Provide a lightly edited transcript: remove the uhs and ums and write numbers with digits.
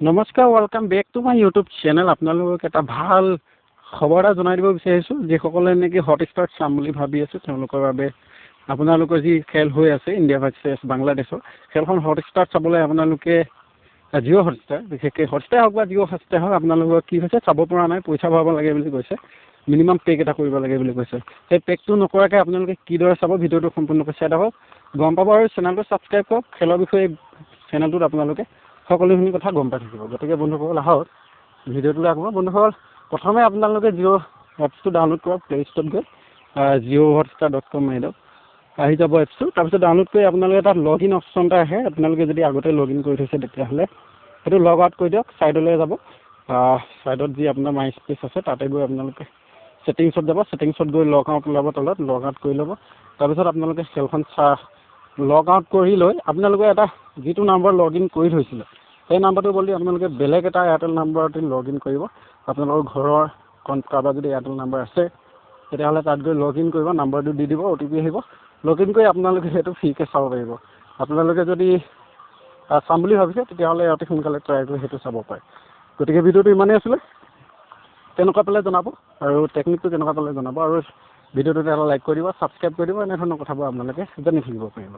নমস্কাৰ, welcome back to my YouTube channel. আপোনালোকক এটা ভাল খবৰ এটা জনাই দিব বিচাৰিছোঁ। যিসকলে নেকি হটষ্টাৰ চাম বুলি ভাবি আছে তেওঁলোকৰ বাবে আপোনালোকৰ যি খেল হৈ আছে ইণ্ডিয়া ভাৰ্চেছ বাংলাদেশৰ খেলখন হটষ্টাৰত চাবলৈ আপোনালোকে জিঅ' হটষ্টাৰ, বিশেষকৈ হটষ্টাৰ হওক বা জিঅ' হটষ্টাৰ হওক, আপোনালোকৰ কি হৈছে চাব পৰা নাই, পইচা ভৰাব লাগে বুলি কৈছে, মিনিমাম পেক এটা কৰিব লাগে বুলি কৈছে। সেই পেকটো নকৰাকৈ আপোনালোকে কিদৰে চাব ভিডিঅ'টো সম্পূৰ্ণকৈ চাই থাকক, গম পাব আৰু চেনেলটো ছাবস্ক্ৰাইব কৰক। খেলৰ বিষয়ে চেনেলটোত আপোনালোকে সকলোখিনি কথা গম পাই থাকিব। গতিকে বন্ধুসকল আহক ভিডিঅ'টোলৈ আগবঢ়াওঁ। বন্ধুসকল প্ৰথমে আপোনালোকে জিঅ' এপছটো ডাউনলোড কৰক, প্লে ষ্ট'ৰত গৈ JioHotstar.com মাৰি দিয়ক, আহি যাব এপছটো। তাৰপিছত ডাউনলোড কৰি আপোনালোকে তাত লগ ইন অপশ্যন এটা আহে। আপোনালোকে যদি আগতে লগ ইন কৰি থৈছে তেতিয়াহ'লে সেইটো লগ আউট কৰি দিয়ক। ছাইডলৈ যাব, ছাইডত যি আপোনাৰ মাই স্পেচ আছে তাতে গৈ আপোনালোকে ছেটিংছত যাব, ছেটিংছত গৈ লগ আউট ওলাব, তলত লগ আউট কৰি ল'ব। তাৰপিছত আপোনালোকে খেলখন লগ আউট কৰি লৈ আপোনালোকে এটা যিটো নাম্বাৰ লগ ইন কৰি থৈছিলে সেই নাম্বাৰটো বদলি আপোনালোকে বেলেগ এটা এয়াৰটেল নাম্বাৰতে লগ ইন কৰিব। আপোনালোকৰ ঘৰৰ কাৰোবাৰ যদি এয়াৰটেল নাম্বাৰ আছে তেতিয়াহ'লে তাত গৈ লগ ইন কৰিব, নাম্বাৰটো দি দিব, OTP আহিব। লগ ইন কৰি আপোনালোকে সেইটো ফ্ৰীকৈ চাব পাৰিব। আপোনালোকে যদি চাম বুলি ভাবিছে তেতিয়াহ'লে অতি সোনকালে ট্ৰাই কৰি সেইটো চাব পাৰে। গতিকে ভিডিঅ'টো ইমানেই আছিলে, কেনেকুৱা পালে জনাব আৰু টেকনিকটো কেনেকুৱা পালে জনাব, আৰু ভিডিঅ'টোত এটা লাইক কৰি দিব, ছাবস্ক্ৰাইব কৰি দিব। এনেধৰণৰ কথাবোৰ আপোনালোকে জানি থাকিব পাৰিব।